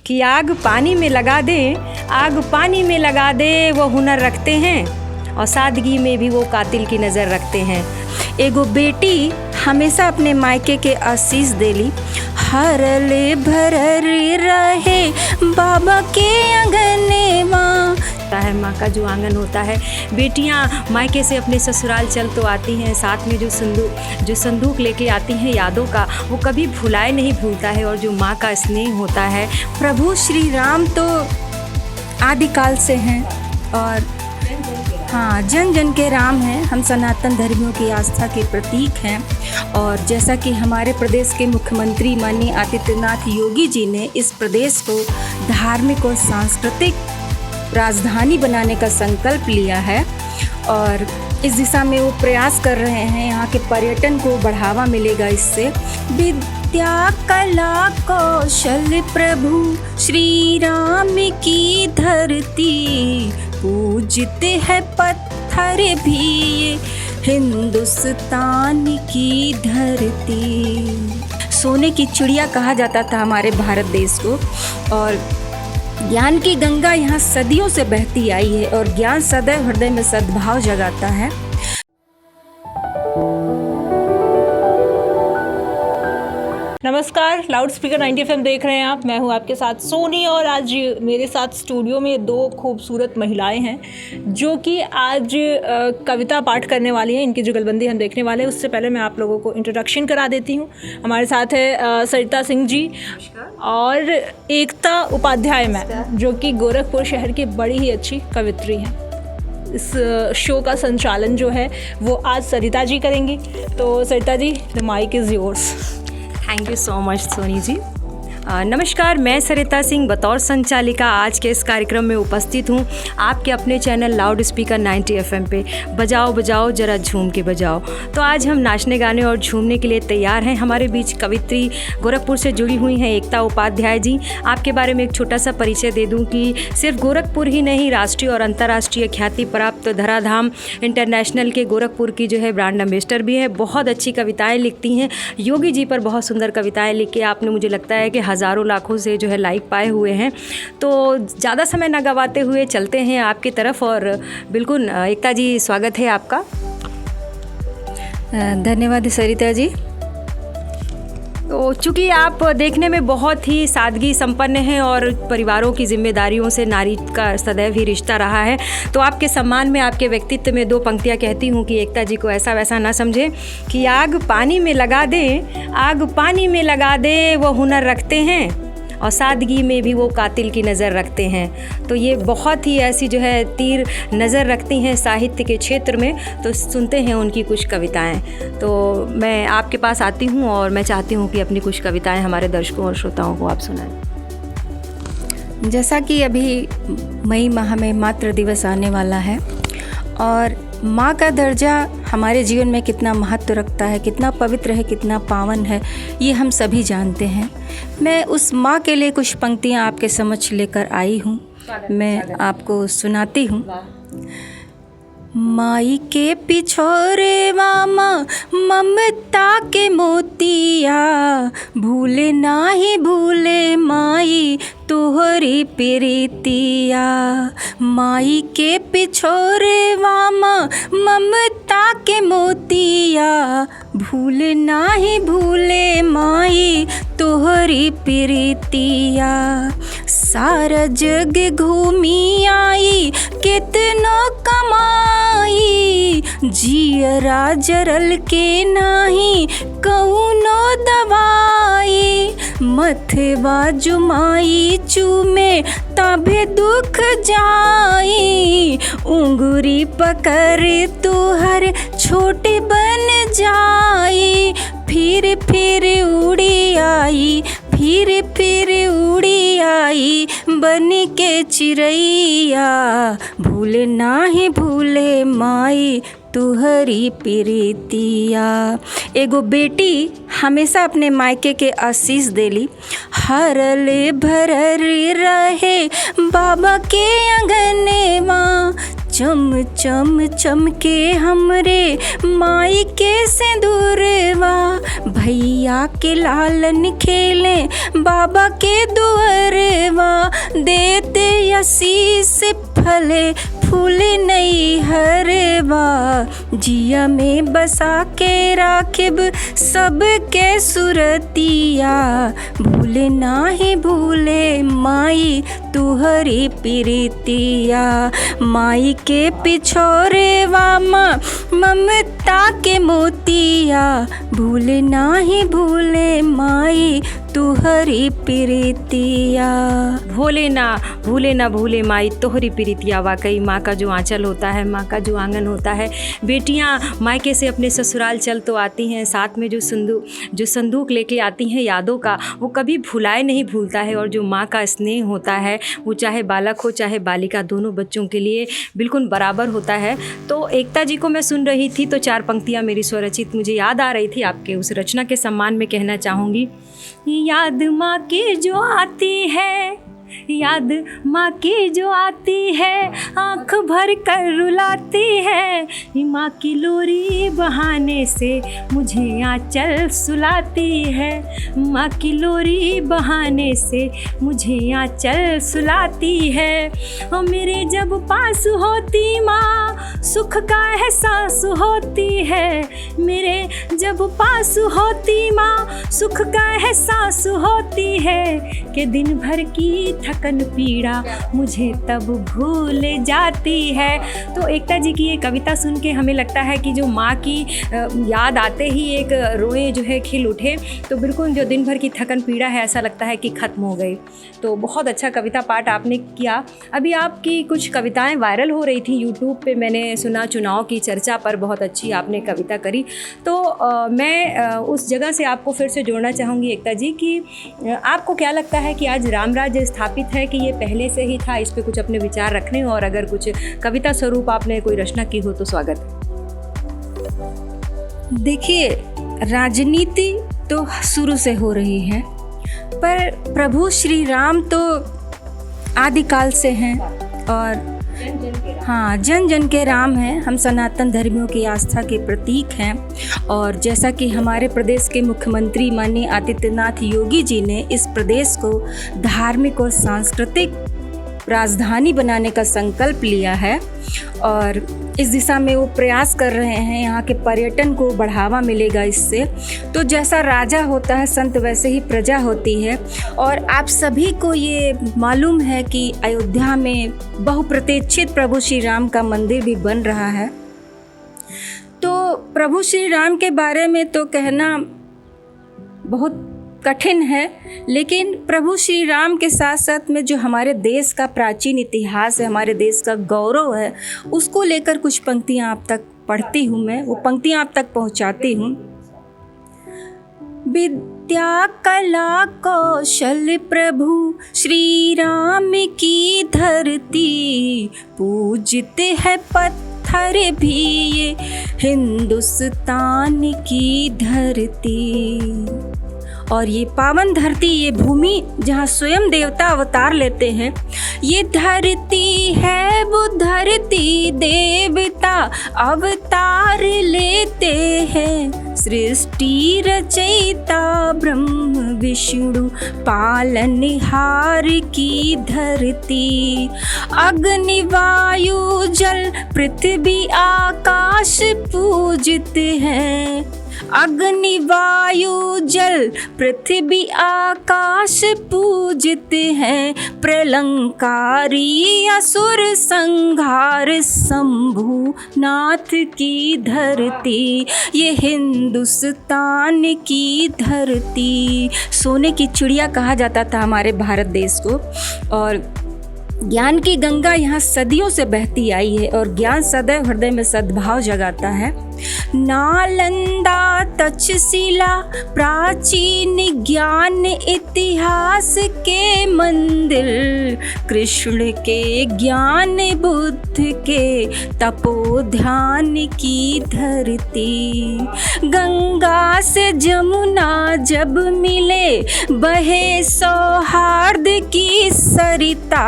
कि आग पानी में लगा दे, आग पानी में लगा दे, वो हुनर रखते हैं और सादगी में भी वो कातिल की नज़र रखते हैं। एगो बेटी हमेशा अपने मायके के आशीष देली, हरले भरल रहे बाबा के आंगनवा। है माँ का जो आंगन होता है, बेटियाँ मायके से अपने ससुराल चल तो आती हैं, साथ में जो संदूक लेके आती हैं यादों का, वो कभी भुलाए नहीं भूलता है। और जो माँ का स्नेह होता है, प्रभु श्री राम तो आदिकाल से हैं और हाँ, जन जन के राम हैं। हम सनातन धर्मियों की आस्था के प्रतीक हैं। और जैसा कि हमारे प्रदेश के मुख्यमंत्री माननीय आदित्यनाथ योगी जी ने इस प्रदेश को धार्मिक और सांस्कृतिक राजधानी बनाने का संकल्प लिया है और इस दिशा में वो प्रयास कर रहे हैं। यहाँ के पर्यटन को बढ़ावा मिलेगा इससे। विद्या कला कौशल प्रभु श्री राम की धरती, पूजते हैं पत्थर भी ये हिंदुस्तान की धरती। सोने की चिड़िया कहा जाता था हमारे भारत देश को। और ज्ञान की गंगा यहाँ सदियों से बहती आई है और ज्ञान सदैव हृदय में सद्भाव जगाता है। नमस्कार, लाउड स्पीकर 90 FM देख रहे हैं आप। मैं हूं आपके साथ सोनी और आज मेरे साथ स्टूडियो में दो खूबसूरत महिलाएं हैं जो कि आज कविता पाठ करने वाली हैं। इनकी जुगलबंदी हम देखने वाले हैं। उससे पहले मैं आप लोगों को इंट्रोडक्शन करा देती हूं। हमारे साथ है सरिता सिंह जी और एकता उपाध्याय मैम, जो कि गोरखपुर शहर की बड़ी ही अच्छी कवित्री हैं। इस शो का संचालन जो है वो आज सरिता जी करेंगी। तो Sarita ji, the mic is yours. Thank you so much Soni ji. नमस्कार, मैं सरिता सिंह बतौर संचालिका आज के इस कार्यक्रम में उपस्थित हूँ आपके अपने चैनल लाउड स्पीकर 90 FM पे। बजाओ बजाओ जरा झूम के बजाओ। तो आज हम नाचने गाने और झूमने के लिए तैयार हैं। हमारे बीच कवित्री गोरखपुर से जुड़ी हुई हैं एकता उपाध्याय जी। आपके बारे में एक छोटा सा परिचय दे दूँ कि सिर्फ गोरखपुर ही नहीं, राष्ट्रीय और अंतर्राष्ट्रीय ख्याति प्राप्त धराधाम इंटरनेशनल के गोरखपुर की जो है ब्रांड एम्बेसडर भी है। बहुत अच्छी कविताएँ लिखती हैं। योगी जी पर बहुत सुंदर कविताएँ लिख के आपने, मुझे लगता है कि हज़ारों लाखों से जो है लाइक पाए हुए हैं। तो ज़्यादा समय न गवाते हुए चलते हैं आपकी तरफ। और बिल्कुल एकता जी, स्वागत है आपका। धन्यवाद सरिता जी। तो चूँकि आप देखने में बहुत ही सादगी संपन्न हैं और परिवारों की जिम्मेदारियों से नारी का सदैव ही रिश्ता रहा है, तो आपके सम्मान में, आपके व्यक्तित्व में दो पंक्तियाँ कहती हूँ कि एकता जी को ऐसा वैसा ना समझे कि आग पानी में लगा दे, आग पानी में लगा दे, वो हुनर रखते हैं और सादगी में भी वो कातिल की नज़र रखते हैं। तो ये बहुत ही ऐसी जो है तीर नज़र रखती हैं साहित्य के क्षेत्र में। तो सुनते हैं उनकी कुछ कविताएं। तो मैं आपके पास आती हूँ और मैं चाहती हूँ कि अपनी कुछ कविताएं हमारे दर्शकों और श्रोताओं को आप सुनाएं। जैसा कि अभी मई माह में मातृ दिवस आने वाला है और माँ का दर्जा हमारे जीवन में कितना महत्व रखता है, कितना पवित्र है, कितना पावन है, ये हम सभी जानते हैं। मैं उस माँ के लिए कुछ पंक्तियाँ आपके समक्ष लेकर आई हूँ। मैं आपको सुनाती हूँ। माई के पिछोरे मामा ममता के मोतिया, भूले नाही भूले माई तोहरी प्रीतिया। माई के पिछोरे मामा ममता के मोतिया, भूले नाही भूले माई तोहरी प्रीतिया। सारा जग घूमी आई कितनो कमाई, जियरा जरल के नाही कौनो दवाई। मथवा जुमाई चूमे तबे दुख जाई, उंगुरी पकड़ तुहर छोटे बन जाई। फिर फिर उड़ी आई, फिर फिर उड़ी आई, बन के चिड़ैया। भूले नाही भूले माई तुहरी प्रीतिया। एगो बेटी हमेशा अपने मायके के आशीष देली, हरले भरल रहे बाबा के आंगनवा। चम चम चमके हमरे माई के सिंदूरवा, भैया के लालन खेले बाबा के दुअरवा, देते आशीष फले फूल नहीं हरवा, जिया में बसा के राखिब सबके सुरतिया, भूले नाही भूले माई तुहरी प्रीतिया, माई के पिछोरे वामा ममता के मोतिया, भूले नाही भूले माई तुहरी प्रीतिया। भोले ना भूले माई तोहरी प्रीतिया। वाकई माँ का जो आंचल होता है, माँ का जो आंगन होता है, बेटियाँ मायके से अपने ससुराल चल तो आती हैं, साथ में जो संदूक लेके आती हैं यादों का, वो कभी भुलाए नहीं भूलता है। और जो माँ का स्नेह होता है वो चाहे बालक हो चाहे बालिका, दोनों बच्चों के लिए बिल्कुल बराबर होता है। तो एकता जी को मैं सुन रही थी तो 4 पंक्तियाँ मेरी स्वरचित मुझे याद आ रही थी, आपके उस रचना के सम्मान में कहना चाहूँगी। याद माँ की जो आती है, याद माँ की जो आती है, आँख भर कर रुलाती है, माँ की लोरी बहाने से मुझे आँचल सुलाती है, माँ की लोरी बहाने से मुझे आँचल सुलाती है। और मेरे जब पास होती माँ सुख का एहसास होती है, मेरे जब पास होती माँ सुख का एहसास होती है, कि दिन भर की थकन पीड़ा मुझे तब भूल जाती है। तो एकता जी की ये कविता सुन के हमें लगता है कि जो माँ की याद आते ही एक रोए जो है खिल उठे, तो बिल्कुल जो दिन भर की थकन पीड़ा है ऐसा लगता है कि ख़त्म हो गई। तो बहुत अच्छा कविता पाठ आपने किया। अभी आपकी कुछ कविताएं वायरल हो रही थी यूट्यूब पे, मैंने सुना चुनाव की चर्चा पर बहुत अच्छी आपने कविता करी। तो मैं उस जगह से आपको फिर से जोड़ना चाहूँगी एकता जी कि आपको क्या लगता है कि आज राम राज्य स्थापित है कि ये पहले से ही था? इस पे कुछ अपने विचार रखने हो, और अगर कुछ कविता स्वरूप आपने कोई रचना की हो तो स्वागत है। देखिए, राजनीति तो शुरू से हो रही है, पर प्रभु श्री राम तो आदिकाल से हैं और हाँ, जन जन के राम हैं। हम सनातन धर्मियों की आस्था के प्रतीक हैं। और जैसा कि हमारे प्रदेश के मुख्यमंत्री माननीय आदित्यनाथ योगी जी ने इस प्रदेश को धार्मिक और सांस्कृतिक राजधानी बनाने का संकल्प लिया है और इस दिशा में वो प्रयास कर रहे हैं, यहाँ के पर्यटन को बढ़ावा मिलेगा इससे। तो जैसा राजा होता है संत, वैसे ही प्रजा होती है। और आप सभी को ये मालूम है कि अयोध्या में बहुप्रतीक्षित प्रभु श्री राम का मंदिर भी बन रहा है। तो प्रभु श्री राम के बारे में तो कहना बहुत कठिन है, लेकिन प्रभु श्री राम के साथ साथ में जो हमारे देश का प्राचीन इतिहास है, हमारे देश का गौरव है, उसको लेकर कुछ पंक्तियाँ आप तक पढ़ती हूँ। मैं वो पंक्तियाँ आप तक पहुँचाती हूँ। विद्या कला कौशल प्रभु श्री राम की धरती, पूजित है पत्थर भी ये हिंदुस्तान की धरती। और ये पावन धरती, ये भूमि जहाँ स्वयं देवता अवतार लेते हैं, ये धरती है वो धरती देवता अवतार लेते हैं। सृष्टि रचयिता ब्रह्म विष्णु पालनहार की धरती। अग्नि वायु जल पृथ्वी आकाश पूजित हैं। अग्नि वायु जल पृथ्वी आकाश पूजित हैं। प्रलंकारी असुर संहार शंभु नाथ की धरती, ये हिंदुस्तान की धरती। सोने की चिड़िया कहा जाता था हमारे भारत देश को। और ज्ञान की गंगा यहाँ सदियों से बहती आई है और ज्ञान सदैव हृदय में सद्भाव जगाता है। नालंदा तक्षशिला प्राचीन ज्ञान इतिहास के मंदिर, कृष्ण के ज्ञान बुद्ध के तपोध्यान की धरती। गंगा से जमुना जब मिले बहे सौहार्द की सरिता,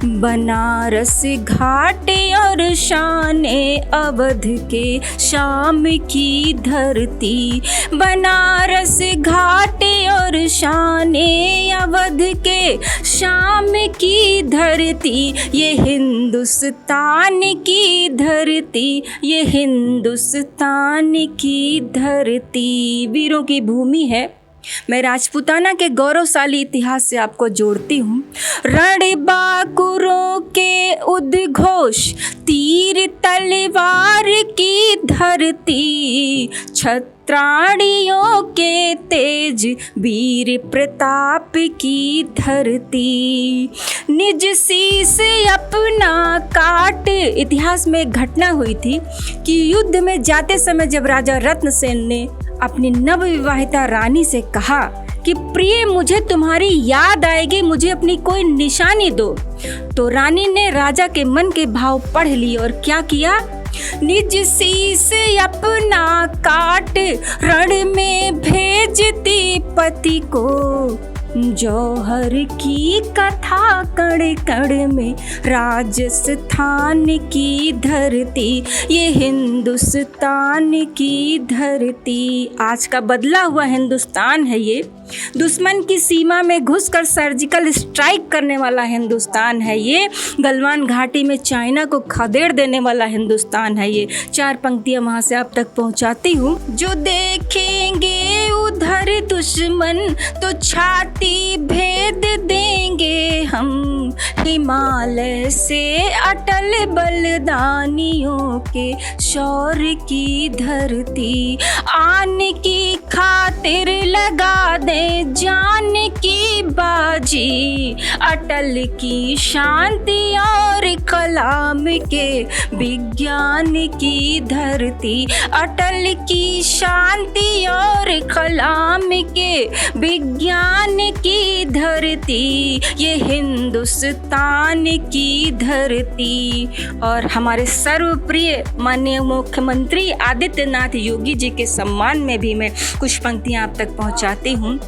बनारस घाट और शाने अवध के शाम की धरती, बनारस घाट और शाने अवध के शाम की धरती, ये हिंदुस्तान की धरती, ये हिंदुस्तान की धरती वीरों की भूमि है। मैं राजपूताना के गौरवशाली इतिहास से आपको जोड़ती हूँ। रणबांकुरों के उद्घोष, तीर तलवार की धरती, छत्राणियों के तेज, वीर प्रताप की धरती, निज शीस अपना काट। इतिहास में एक घटना हुई थी कि युद्ध में जाते समय जब राजा रत्नसेन ने अपनी नवविवाहिता रानी से कहा कि प्रिय, मुझे तुम्हारी याद आएगी, मुझे अपनी कोई निशानी दो, तो रानी ने राजा के मन के भाव पढ़ लिए और क्या किया, निज शीस अपना काट, रण में भेजती पति को, जौहर की कथा कण कण में, राजस्थान की धरती, ये हिंदुस्तान की धरती। आज का बदला हुआ हिंदुस्तान है ये, दुश्मन की सीमा में घुसकर सर्जिकल स्ट्राइक करने वाला हिंदुस्तान है ये, गलवान घाटी में चाइना को खदेड़ देने वाला हिंदुस्तान है ये। 4 पंक्तियां वहाँ से आप तक पहुँचाती हूँ। जो देखेंगे उधर दुश्मन तो छाती भेद देंगे हम, हिमालय से अटल बलिदानियों के शौर्य की धरती, आन की खातिर लगा दे जान की बाजी, अटल की शांति और कलाम के विज्ञान की धरती, अटल की शांति और कलाम के विज्ञान की धरती, ये हिंदुस्तान की धरती। और हमारे सर्वप्रिय माननीय मुख्यमंत्री आदित्यनाथ योगी जी के सम्मान में भी मैं कुछ पंक्तियां आप तक पहुंचाती हूँ।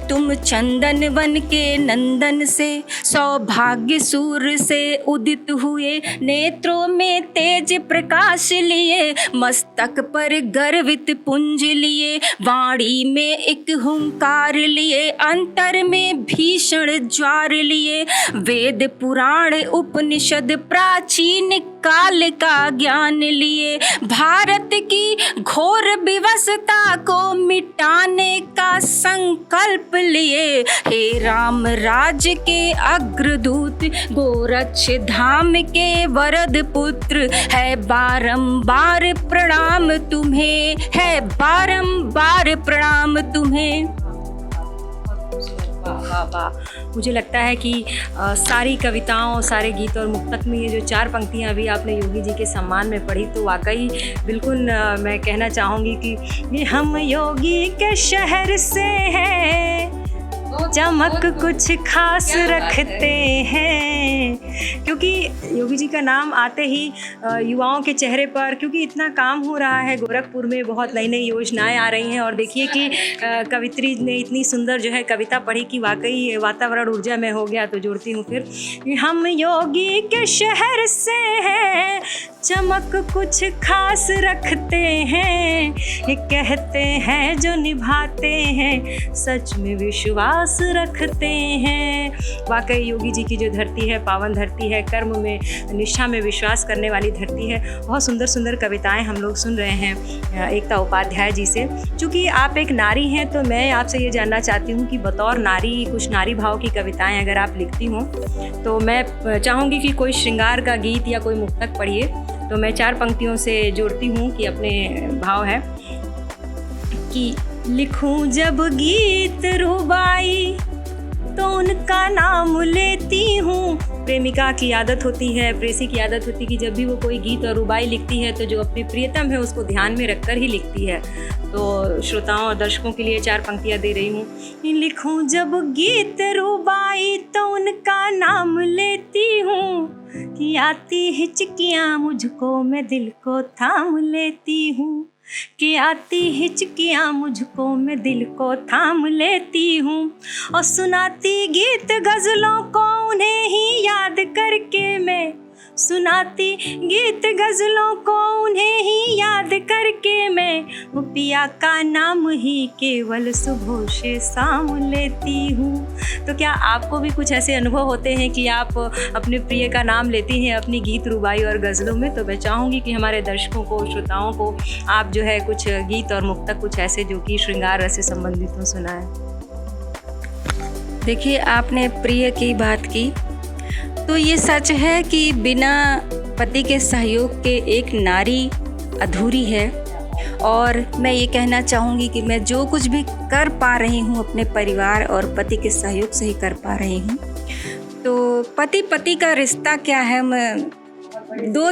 तुम चंदन वन के नंदन से, सौभाग्य सूर्य से उदित हुए, नेत्रों में तेज प्रकाश लिए, मस्तक पर गर्वित पुंज लिए, वाणी में एक हुंकार लिए, अंतर में भीषण ज्वार लिए, वेद पुराण उपनिषद प्राचीन काल का ज्ञान लिए, भारत की घोर विवशता को मिटाने का संकल्प लिए, हे राम राज के अग्रदूत, गोरक्ष धाम के वरद पुत्र, है बारंबार प्रणाम तुम्हें, है बारंबार प्रणाम तुम्हें। वाह वाह, मुझे लगता है कि सारी कविताओं, सारे गीत और मुक्तक में ये जो 4 पंक्तियाँ अभी आपने योगी जी के सम्मान में पढ़ी, तो वाकई बिल्कुल मैं कहना चाहूँगी कि ये हम योगी के शहर से हैं, चमक कुछ खास रखते हैं। क्योंकि योगी जी का नाम आते ही युवाओं के चेहरे पर, क्योंकि इतना काम हो रहा है गोरखपुर में, बहुत नई नई योजनाएं आ रही हैं, और देखिए कि कवित्री ने इतनी सुंदर जो है कविता पढ़ी कि वाकई वातावरण ऊर्जा में हो गया। तो जोड़ती हूँ फिर, हम योगी के शहर से हैं, चमक कुछ खास रखते हैं, ये कहते हैं जो निभाते हैं, सच में विश्वास रखते हैं। वाकई योगी जी की जो धरती है पावन धरती है, कर्म में निष्ठा में विश्वास करने वाली धरती है। बहुत सुंदर सुंदर कविताएं हम लोग सुन रहे हैं एकता उपाध्याय जी से। चूँकि आप एक नारी हैं तो मैं आपसे ये जानना चाहती हूँ कि बतौर नारी कुछ नारी भाव की कविताएं अगर आप लिखती हों तो मैं चाहूँगी कि कोई श्रृंगार का गीत या कोई मुक्तक पढ़िए। तो मैं 4 पंक्तियों से जोड़ती हूँ कि अपने भाव है कि लिखूं जब गीत रुबाई तो उनका नाम लेती हूँ। प्रेमिका की आदत होती है, प्रेसी की आदत होती है कि जब भी वो कोई गीत और रुबाई लिखती है तो जो अपनी प्रियतम है उसको ध्यान में रखकर ही लिखती है। तो श्रोताओं और दर्शकों के लिए 4 पंक्तियाँ दे रही हूँ। लिखूं जब गीत रुबाई तो उनका नाम लेती हूँ, कि आती हिचकियाँ मुझको मैं दिल को थाम लेती हूँ। कि आती हिचकियाँ मुझको मैं दिल को थाम लेती हूँ, और सुनाती गीत गज़लों को उन्हें ही याद करके मैं, सुनाती गीत गज़लों को उन्हें ही याद करके मैं, वो पिया का नाम ही केवल सुबह से शाम लेती हूँ। तो क्या आपको भी कुछ ऐसे अनुभव होते हैं कि आप अपने प्रिय का नाम लेती हैं अपनी गीत रुबाई और गज़लों में? तो मैं चाहूँगी कि हमारे दर्शकों को, श्रोताओं को आप जो है कुछ गीत और मुक्तक कुछ ऐसे जो कि श्रृंगार रस से संबंधित हो सुनाएं। देखिए, आपने प्रिय की बात की तो ये सच है कि बिना पति के सहयोग के एक नारी अधूरी है। और मैं ये कहना चाहूँगी कि मैं जो कुछ भी कर पा रही हूँ अपने परिवार और पति के सहयोग से ही कर पा रही हूँ। तो पति का रिश्ता क्या है, मैं दो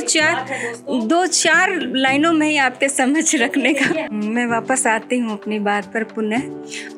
चार लाइनों में ही आपके समझ रखने का मैं वापस आती हूँ अपनी बात पर पुनः।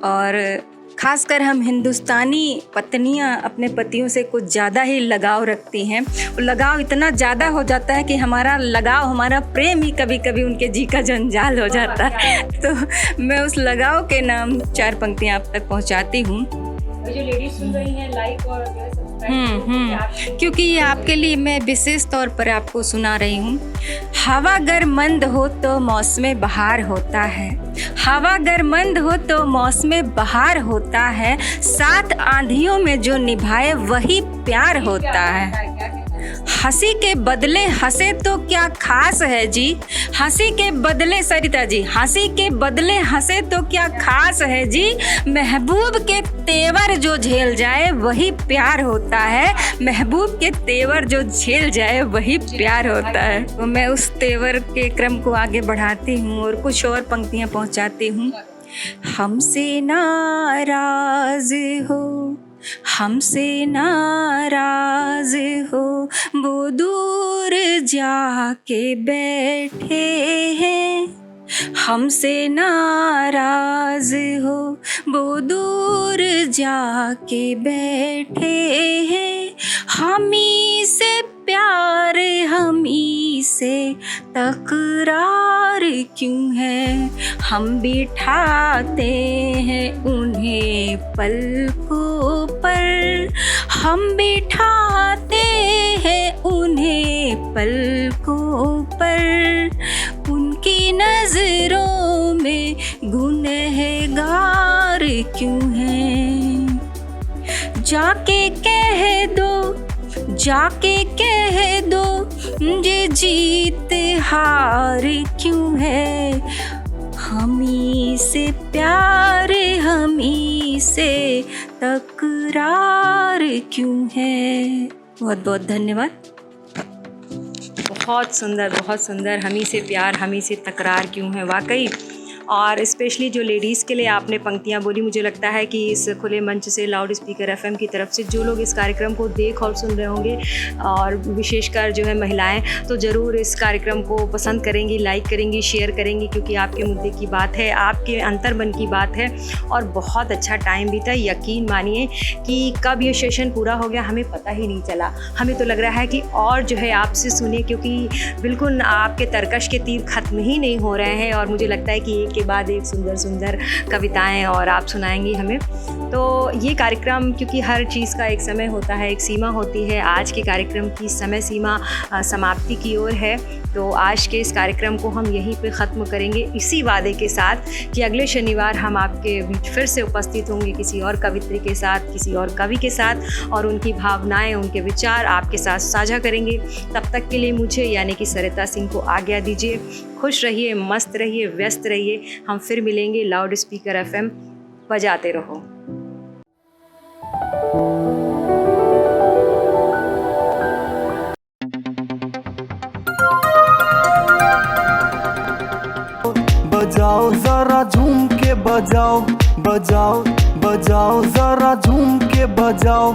और खासकर हम हिंदुस्तानी पत्नियां अपने पतियों से कुछ ज़्यादा ही लगाव रखती हैं। लगाव इतना ज़्यादा हो जाता है कि हमारा लगाव, हमारा प्रेम ही कभी कभी उनके जी का जंजाल हो जाता है। तो मैं उस लगाव के नाम 4 पंक्तियां आप तक पहुंचाती हूँ। जो लेडीज सुन रही हैं, लाइक और क्योंकि ये आपके लिए मैं विशेष तौर पर आपको सुना रही हूँ। हवा अगर मंद हो तो मौसम बहार होता है, हवा अगर मंद हो तो मौसम बहार होता है, साथ आंधियों में जो निभाए वही प्यार होता है। हंसी के बदले हंसे तो क्या खास है जी, हंसी के बदले, सरिता जी, हंसी के बदले हंसे तो क्या खास है जी, महबूब के तेवर जो झेल जाए वही प्यार होता है, महबूब के तेवर जो झेल जाए वही प्यार होता है। तो मैं उस तेवर के क्रम को आगे बढ़ाती हूँ और कुछ और पंक्तियाँ पहुँचाती हूँ। हमसे नाराज हो, हमसे नाराज हो, वो दूर जाके बैठे हैं, हमसे नाराज हो, वो दूर जाके बैठे हैं, हमी से प्यार हमी से तकरार क्यों है, हम बिठाते हैं उन्हें पलकों पर, हम बिठाते हैं उन्हें पलकों पर, उनकी नजरों में गुनहगार क्यों हैं, जाके कह दो, जाके कह दो ये जीत हार क्यों है, हमी से प्यार हमी से तकरार क्यों है। बहुत बहुत धन्यवाद। बहुत सुंदर, हमी से प्यार हमी से तकरार क्यों है, वाकई। और स्पेशली जो लेडीज़ के लिए आपने पंक्तियाँ बोली, मुझे लगता है कि इस खुले मंच से लाउड स्पीकर एफएम की तरफ से जो लोग इस कार्यक्रम को देख और सुन रहे होंगे, और विशेषकर जो है महिलाएं, तो ज़रूर इस कार्यक्रम को पसंद करेंगी, लाइक करेंगी, शेयर करेंगी, क्योंकि आपके मुद्दे की बात है, आपके अंतर्मन की बात है। और बहुत अच्छा टाइम बीता, यकीन मानिए कि कब ये सेशन पूरा हो गया हमें पता ही नहीं चला। हमें तो लग रहा है कि और जो है आपसे सुने, क्योंकि बिल्कुल आपके तर्कश के तीर ख़त्म ही नहीं हो रहे हैं। और मुझे लगता है कि एक के बाद एक सुंदर कविताएं और आप सुनाएंगी हमें। तो ये कार्यक्रम, क्योंकि हर चीज़ का एक समय होता है, एक सीमा होती है, आज के कार्यक्रम की समय सीमा समाप्ति की ओर है। तो आज के इस कार्यक्रम को हम यहीं पे ख़त्म करेंगे, इसी वादे के साथ कि अगले शनिवार हम आपके बीच फिर से उपस्थित होंगे किसी और कवित्री के साथ, किसी और कवि के साथ, और उनकी भावनाएं, उनके विचार आपके साथ साझा करेंगे। तब तक के लिए मुझे यानी कि सरिता सिंह को आज्ञा दीजिए। खुश रहिए, मस्त रहिए, व्यस्त रहिए। हम फिर मिलेंगे। लाउड स्पीकर एफएम बजाते रहो। बजाओ जरा झूम के बजाओ, बजाओ बजाओ जरा झूम के बजाओ।